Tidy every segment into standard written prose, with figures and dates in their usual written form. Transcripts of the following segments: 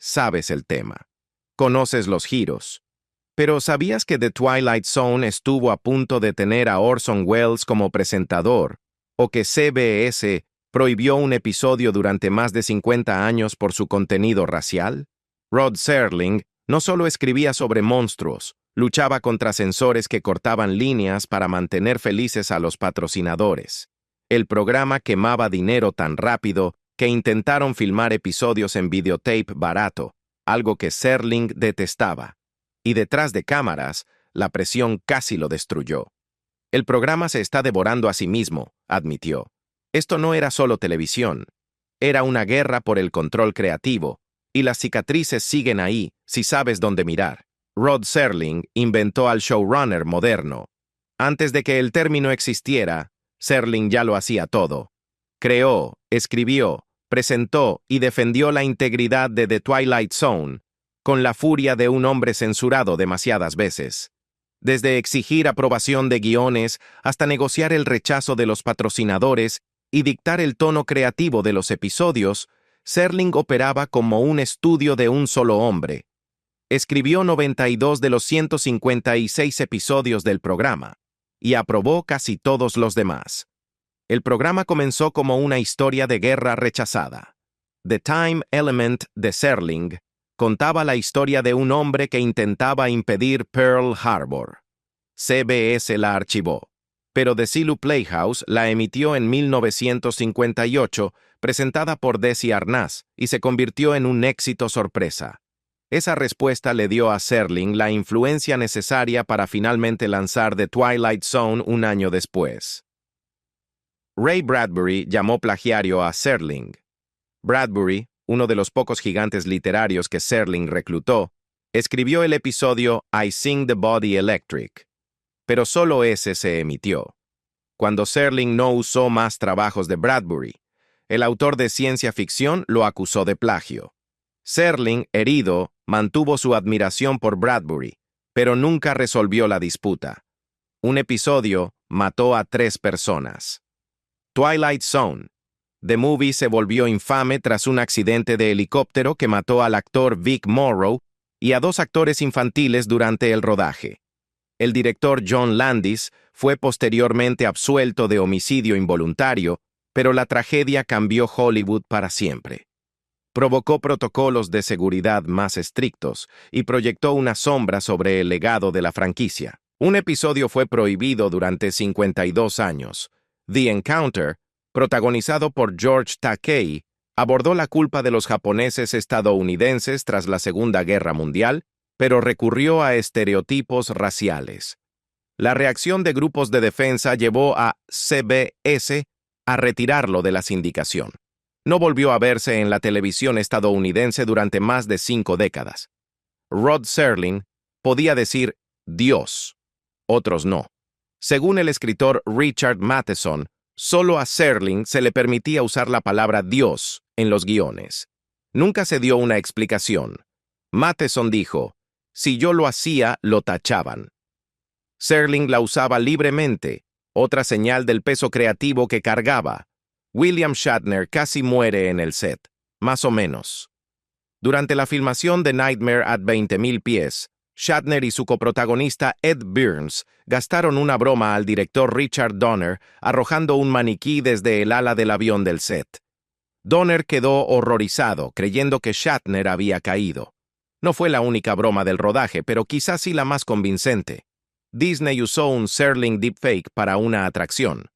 sabes el tema. Conoces los giros. Pero ¿sabías que The Twilight Zone estuvo a punto de tener a Orson Welles como presentador? ¿O que CBS prohibió un episodio durante más de 50 años por su contenido racial? Rod Serling no solo escribía sobre monstruos, luchaba contra censores que cortaban líneas para mantener felices a los patrocinadores. El programa quemaba dinero tan rápido que intentaron filmar episodios en videotape barato, algo que Serling detestaba. Y detrás de cámaras, la presión casi lo destruyó. El programa se está devorando a sí mismo, admitió. Esto no era solo televisión. Era una guerra por el control creativo, y las cicatrices siguen ahí, si sabes dónde mirar. Rod Serling inventó al showrunner moderno. Antes de que el término existiera, Serling ya lo hacía todo. Creó, escribió, presentó y defendió la integridad de The Twilight Zone, con la furia de un hombre censurado demasiadas veces. Desde exigir aprobación de guiones hasta negociar el rechazo de los patrocinadores y dictar el tono creativo de los episodios, Serling operaba como un estudio de un solo hombre. Escribió 92 de los 156 episodios del programa y aprobó casi todos los demás. El programa comenzó como una historia de guerra rechazada. The Time Element de Serling contaba la historia de un hombre que intentaba impedir Pearl Harbor. CBS la archivó, pero The Zulu Playhouse la emitió en 1958, presentada por Desi Arnaz, y se convirtió en un éxito sorpresa. Esa respuesta le dio a Serling la influencia necesaria para finalmente lanzar The Twilight Zone un año después. Ray Bradbury llamó plagiario a Serling. Bradbury, uno de los pocos gigantes literarios que Serling reclutó, escribió el episodio I Sing the Body Electric, pero solo ese se emitió. Cuando Serling no usó más trabajos de Bradbury, el autor de ciencia ficción lo acusó de plagio. Serling, herido, mantuvo su admiración por Bradbury, pero nunca resolvió la disputa. Un episodio mató a 3 personas. Twilight Zone. The Movie se volvió infame tras un accidente de helicóptero que mató al actor Vic Morrow y a 2 actores infantiles durante el rodaje. El director John Landis fue posteriormente absuelto de homicidio involuntario, pero la tragedia cambió Hollywood para siempre. Provocó protocolos de seguridad más estrictos y proyectó una sombra sobre el legado de la franquicia. Un episodio fue prohibido durante 52 años. The Encounter, protagonizado por George Takei, abordó la culpa de los japoneses estadounidenses tras la Segunda Guerra Mundial, pero recurrió a estereotipos raciales. La reacción de grupos de defensa llevó a CBS a retirarlo de la sindicación. No volvió a verse en la televisión estadounidense durante más de 5 décadas. Rod Serling podía decir Dios, otros no. Según el escritor Richard Matheson, solo a Serling se le permitía usar la palabra Dios en los guiones. Nunca se dio una explicación. Matheson dijo, si yo lo hacía, lo tachaban. Serling la usaba libremente, otra señal del peso creativo que cargaba. William Shatner casi muere en el set, más o menos. Durante la filmación de Nightmare at 20.000 pies, Shatner y su coprotagonista Ed Burns gastaron una broma al director Richard Donner arrojando un maniquí desde el ala del avión del set. Donner quedó horrorizado, creyendo que Shatner había caído. No fue la única broma del rodaje, pero quizás sí la más convincente. Disney usó un Serling deepfake para una atracción.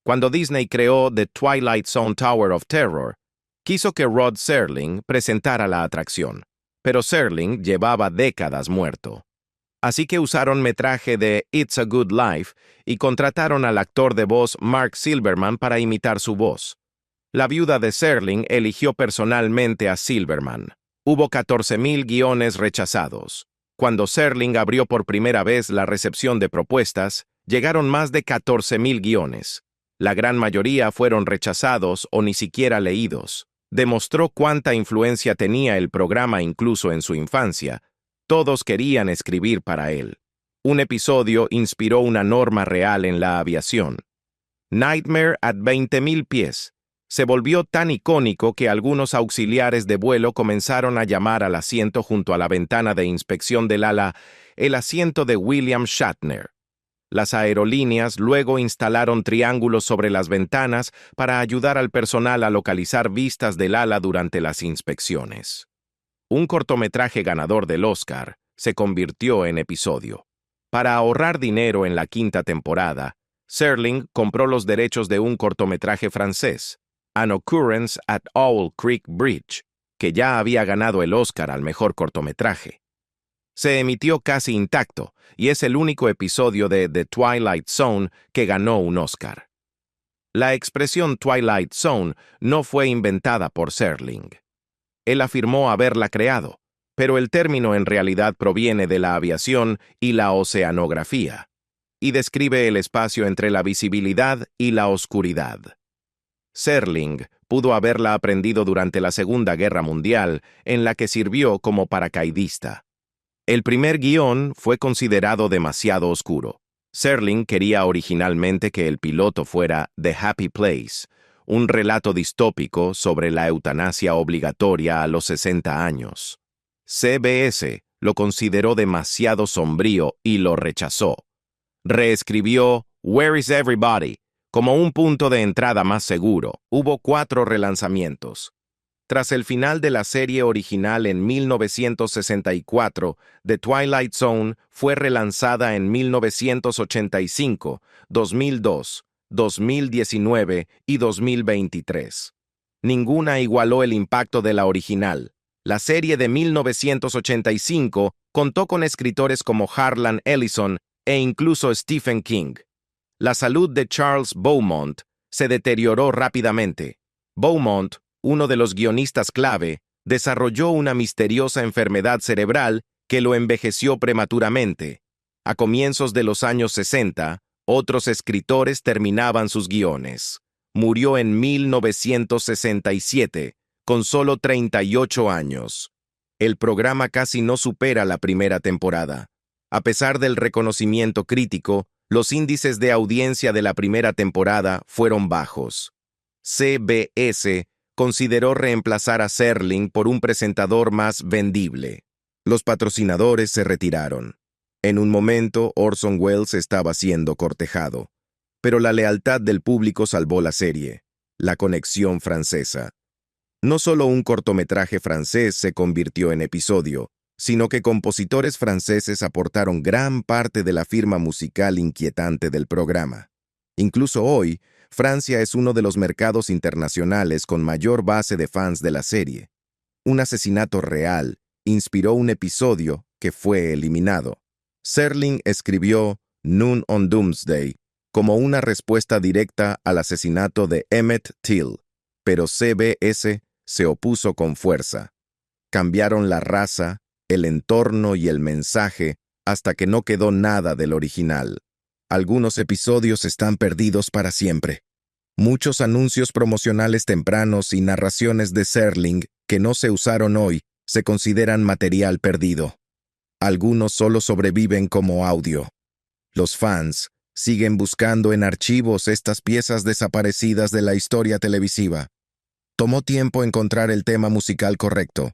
Cuando Disney creó The Twilight Zone Tower of Terror, quiso que Rod Serling presentara la atracción, pero Serling llevaba décadas muerto. Así que usaron metraje de It's a Good Life y contrataron al actor de voz Mark Silverman para imitar su voz. La viuda de Serling eligió personalmente a Silverman. Hubo 14.000 guiones rechazados. Cuando Serling abrió por primera vez la recepción de propuestas, llegaron más de 14.000 guiones. La gran mayoría fueron rechazados o ni siquiera leídos. Demostró cuánta influencia tenía el programa incluso en su infancia. Todos querían escribir para él. Un episodio inspiró una norma real en la aviación. Nightmare at 20.000 pies Se volvió tan icónico que algunos auxiliares de vuelo comenzaron a llamar al asiento junto a la ventana de inspección del ala el asiento de William Shatner. Las aerolíneas luego instalaron triángulos sobre las ventanas para ayudar al personal a localizar vistas del ala durante las inspecciones. Un cortometraje ganador del Oscar se convirtió en episodio. Para ahorrar dinero en la quinta temporada, Serling compró los derechos de un cortometraje francés, An Occurrence at Owl Creek Bridge, que ya había ganado el Oscar al mejor cortometraje. Se emitió casi intacto y es el único episodio de The Twilight Zone que ganó un Oscar. La expresión Twilight Zone no fue inventada por Serling. Él afirmó haberla creado, pero el término en realidad proviene de la aviación y la oceanografía, y describe el espacio entre la visibilidad y la oscuridad. Serling pudo haberla aprendido durante la Segunda Guerra Mundial, en la que sirvió como paracaidista. El primer guión fue considerado demasiado oscuro. Serling quería originalmente que el piloto fuera The Happy Place, un relato distópico sobre la eutanasia obligatoria a los 60 años. CBS lo consideró demasiado sombrío y lo rechazó. Reescribió Where is Everybody como un punto de entrada más seguro. Hubo 4 relanzamientos. Tras el final de la serie original en 1964, The Twilight Zone fue relanzada en 1985, 2002, 2019 y 2023. Ninguna igualó el impacto de la original. La serie de 1985 contó con escritores como Harlan Ellison e incluso Stephen King. La salud de Charles Beaumont se deterioró rápidamente. Beaumont, uno de los guionistas clave, desarrolló una misteriosa enfermedad cerebral que lo envejeció prematuramente. A comienzos de los años 60, otros escritores terminaban sus guiones. Murió en 1967, con solo 38 años. El programa casi no supera la primera temporada. A pesar del reconocimiento crítico, los índices de audiencia de la primera temporada fueron bajos. CBS consideró reemplazar a Serling por un presentador más vendible. Los patrocinadores se retiraron. En un momento, Orson Welles estaba siendo cortejado. Pero la lealtad del público salvó la serie, La Conexión Francesa. No solo un cortometraje francés se convirtió en episodio, sino que compositores franceses aportaron gran parte de la firma musical inquietante del programa. Incluso hoy, Francia es uno de los mercados internacionales con mayor base de fans de la serie. Un asesinato real inspiró un episodio que fue eliminado. Serling escribió Noon on Doomsday como una respuesta directa al asesinato de Emmett Till, pero CBS se opuso con fuerza. Cambiaron la raza, el entorno y el mensaje hasta que no quedó nada del original. Algunos episodios están perdidos para siempre. Muchos anuncios promocionales tempranos y narraciones de Serling que no se usaron hoy se consideran material perdido. Algunos solo sobreviven como audio. Los fans siguen buscando en archivos estas piezas desaparecidas de la historia televisiva. Tomó tiempo encontrar el tema musical correcto.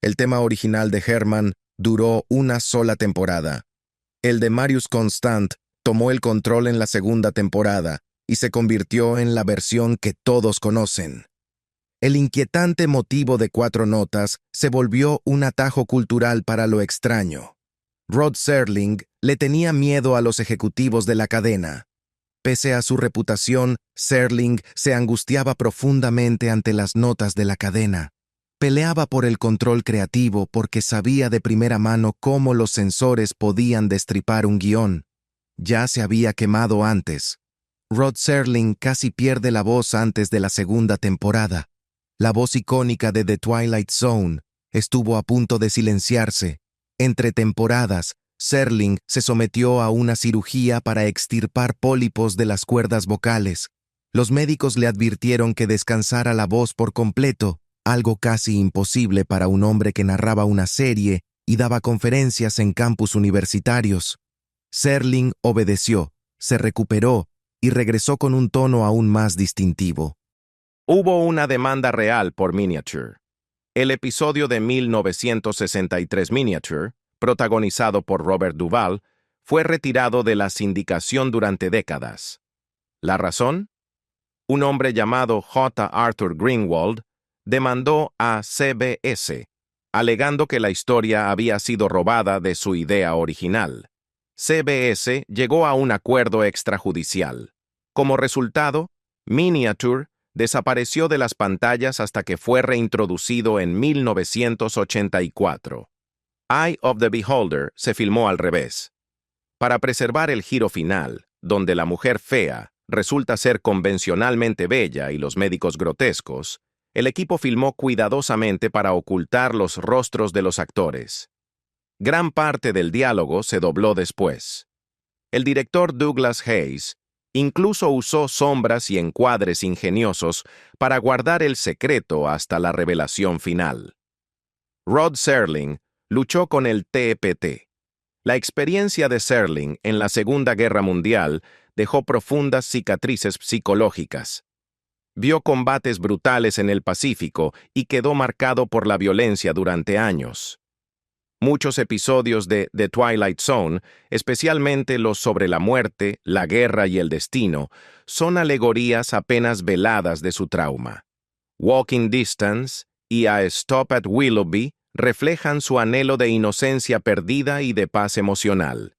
El tema original de Herman duró una sola temporada. El de Marius Constant tomó el control en la segunda temporada y se convirtió en la versión que todos conocen. El inquietante motivo de 4 notas se volvió un atajo cultural para lo extraño. Rod Serling le tenía miedo a los ejecutivos de la cadena. Pese a su reputación, Serling se angustiaba profundamente ante las notas de la cadena. Peleaba por el control creativo porque sabía de primera mano cómo los censores podían destripar un guión. Ya se había quemado antes. Rod Serling casi pierde la voz antes de la segunda temporada. La voz icónica de The Twilight Zone estuvo a punto de silenciarse. Entre temporadas, Serling se sometió a una cirugía para extirpar pólipos de las cuerdas vocales. Los médicos le advirtieron que descansara la voz por completo, algo casi imposible para un hombre que narraba una serie y daba conferencias en campus universitarios. Serling obedeció, se recuperó y regresó con un tono aún más distintivo. Hubo una demanda real por Miniature. El episodio de 1963 Miniature, protagonizado por Robert Duvall, fue retirado de la sindicación durante décadas. ¿La razón? Un hombre llamado J. Arthur Greenwald demandó a CBS, alegando que la historia había sido robada de su idea original. CBS llegó a un acuerdo extrajudicial. Como resultado, Miniature desapareció de las pantallas hasta que fue reintroducido en 1984. Eye of the Beholder se filmó al revés. Para preservar el giro final, donde la mujer fea resulta ser convencionalmente bella y los médicos grotescos, el equipo filmó cuidadosamente para ocultar los rostros de los actores. Gran parte del diálogo se dobló después. El director Douglas Hayes incluso usó sombras y encuadres ingeniosos para guardar el secreto hasta la revelación final. Rod Serling luchó con el TPT. La experiencia de Serling en la Segunda Guerra Mundial dejó profundas cicatrices psicológicas. Vio combates brutales en el Pacífico y quedó marcado por la violencia durante años. Muchos episodios de The Twilight Zone, especialmente los sobre la muerte, la guerra y el destino, son alegorías apenas veladas de su trauma. Walking Distance y A Stop at Willoughby reflejan su anhelo de inocencia perdida y de paz emocional.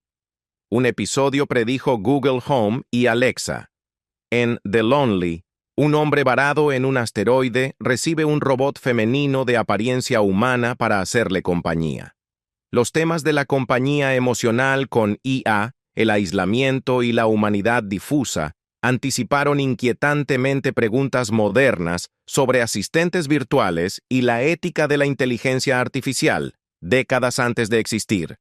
Un episodio predijo Google Home y Alexa. En The Lonely, un hombre varado en un asteroide recibe un robot femenino de apariencia humana para hacerle compañía. Los temas de la compañía emocional con IA, el aislamiento y la humanidad difusa, anticiparon inquietantemente preguntas modernas sobre asistentes virtuales y la ética de la inteligencia artificial, décadas antes de existir.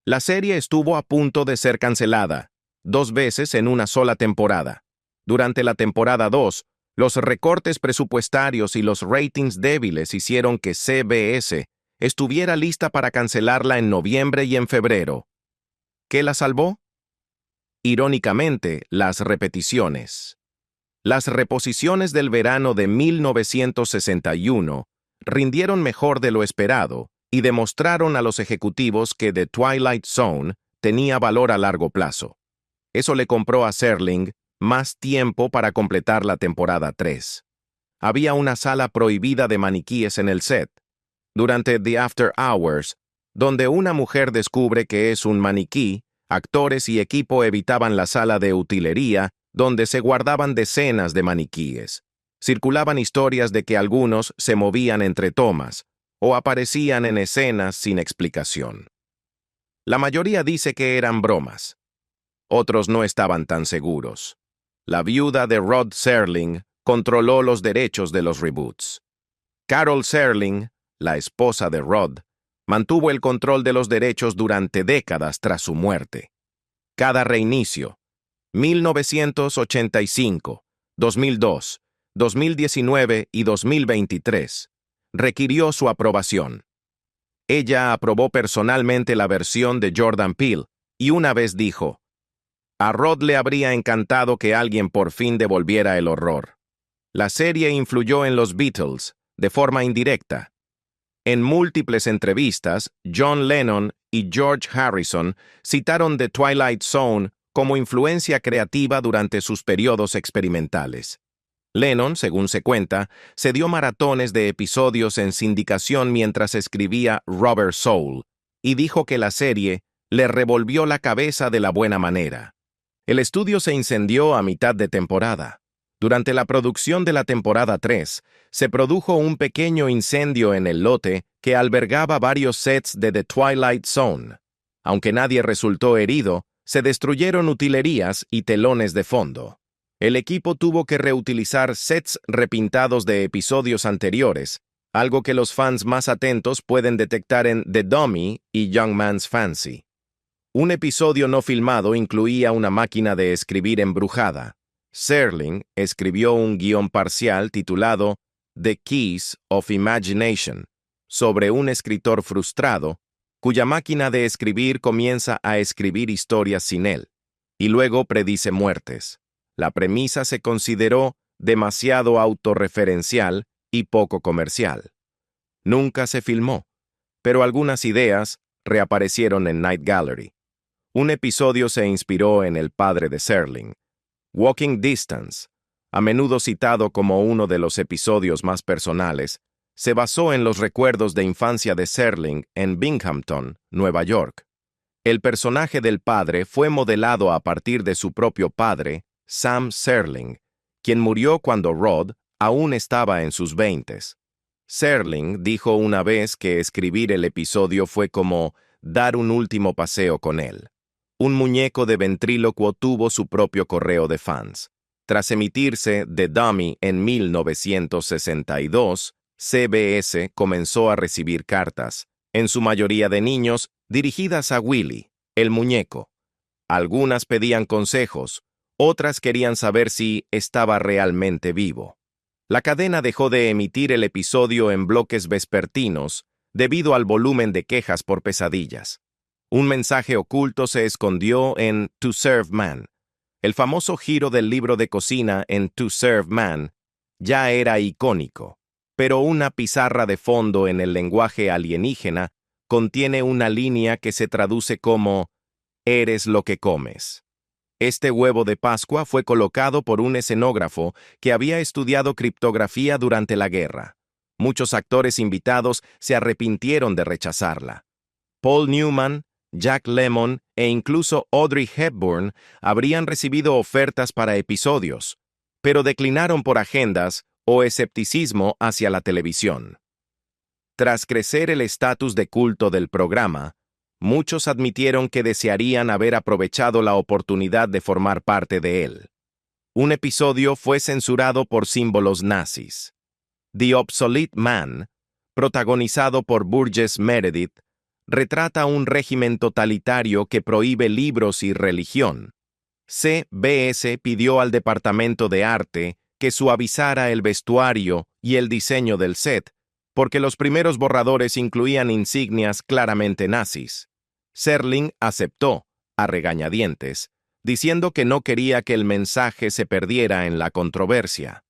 La serie estuvo a punto de ser cancelada, 2 veces en una sola temporada. Durante la temporada 2, los recortes presupuestarios y los ratings débiles hicieron que CBS estuviera lista para cancelarla en noviembre y en febrero. ¿Qué la salvó? Irónicamente, las repeticiones. Las reposiciones del verano de 1961 rindieron mejor de lo esperado y demostraron a los ejecutivos que The Twilight Zone tenía valor a largo plazo. Eso le compró a Serling más tiempo para completar la temporada 3. Había una sala prohibida de maniquíes en el set. Durante The After Hours, donde una mujer descubre que es un maniquí, actores y equipo evitaban la sala de utilería, donde se guardaban decenas de maniquíes. Circulaban historias de que algunos se movían entre tomas o aparecían en escenas sin explicación. La mayoría dice que eran bromas. Otros no estaban tan seguros. La viuda de Rod Serling controló los derechos de los reboots. Carol Serling, la esposa de Rod, mantuvo el control de los derechos durante décadas tras su muerte. Cada reinicio, 1985, 2002, 2019 y 2023, requirió su aprobación. Ella aprobó personalmente la versión de Jordan Peele y una vez dijo, a Rod le habría encantado que alguien por fin devolviera el horror. La serie influyó en los Beatles, de forma indirecta. En múltiples entrevistas, John Lennon y George Harrison citaron The Twilight Zone como influencia creativa durante sus periodos experimentales. Lennon, según se cuenta, se dio maratones de episodios en sindicación mientras escribía Rubber Soul, y dijo que la serie le revolvió la cabeza de la buena manera. El estudio se incendió a mitad de temporada. Durante la producción de la temporada 3, se produjo un pequeño incendio en el lote que albergaba varios sets de The Twilight Zone. Aunque nadie resultó herido, se destruyeron utilerías y telones de fondo. El equipo tuvo que reutilizar sets repintados de episodios anteriores, algo que los fans más atentos pueden detectar en The Dummy y Young Man's Fancy. Un episodio no filmado incluía una máquina de escribir embrujada. Serling escribió un guión parcial titulado The Keys of Imagination, sobre un escritor frustrado, cuya máquina de escribir comienza a escribir historias sin él, y luego predice muertes. La premisa se consideró demasiado autorreferencial y poco comercial. Nunca se filmó, pero algunas ideas reaparecieron en Night Gallery. Un episodio se inspiró en el padre de Serling, Walking Distance, a menudo citado como uno de los episodios más personales, se basó en los recuerdos de infancia de Serling en Binghamton, Nueva York. El personaje del padre fue modelado a partir de su propio padre, Sam Serling, quien murió cuando Rod aún estaba en sus 20s. Serling dijo una vez que escribir el episodio fue como dar un último paseo con él. Un muñeco de ventrílocuo tuvo su propio correo de fans. Tras emitirse The Dummy en 1962, CBS comenzó a recibir cartas, en su mayoría de niños, dirigidas a Willy, el muñeco. Algunas pedían consejos, otras querían saber si estaba realmente vivo. La cadena dejó de emitir el episodio en bloques vespertinos debido al volumen de quejas por pesadillas. Un mensaje oculto se escondió en To Serve Man. El famoso giro del libro de cocina en To Serve Man ya era icónico, pero una pizarra de fondo en el lenguaje alienígena contiene una línea que se traduce como «Eres lo que comes». Este huevo de Pascua fue colocado por un escenógrafo que había estudiado criptografía durante la guerra. Muchos actores invitados se arrepintieron de rechazarla. Paul Newman, Jack Lemmon e incluso Audrey Hepburn habrían recibido ofertas para episodios, pero declinaron por agendas o escepticismo hacia la televisión. Tras crecer el estatus de culto del programa, muchos admitieron que desearían haber aprovechado la oportunidad de formar parte de él. Un episodio fue censurado por símbolos nazis. The Obsolete Man, protagonizado por Burgess Meredith, retrata un régimen totalitario que prohíbe libros y religión. CBS pidió al Departamento de Arte que suavizara el vestuario y el diseño del set, porque los primeros borradores incluían insignias claramente nazis. Serling aceptó, a regañadientes, diciendo que no quería que el mensaje se perdiera en la controversia.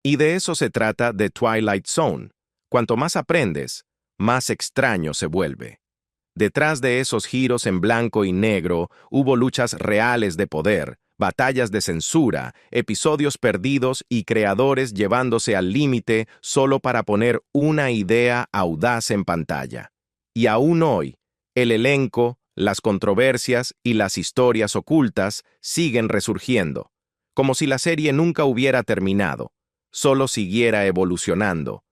Y de eso se trata The Twilight Zone. Cuanto más aprendes, más extraño se vuelve. Detrás de esos giros en blanco y negro hubo luchas reales de poder, batallas de censura, episodios perdidos y creadores llevándose al límite solo para poner una idea audaz en pantalla. Y aún hoy, el elenco, las controversias y las historias ocultas siguen resurgiendo, como si la serie nunca hubiera terminado, solo siguiera evolucionando.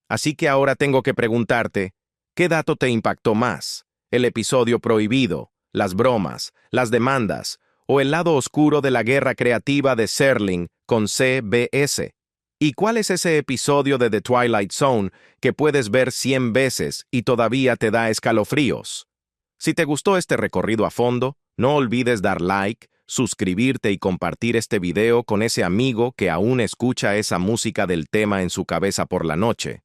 Así que ahora tengo que preguntarte, ¿qué dato te impactó más? ¿El episodio prohibido, las bromas, las demandas o el lado oscuro de la guerra creativa de Serling con CBS? ¿Y cuál es ese episodio de The Twilight Zone que puedes ver 100 veces y todavía te da escalofríos? Si te gustó este recorrido a fondo, no olvides dar like, suscribirte y compartir este video con ese amigo que aún escucha esa música del tema en su cabeza por la noche.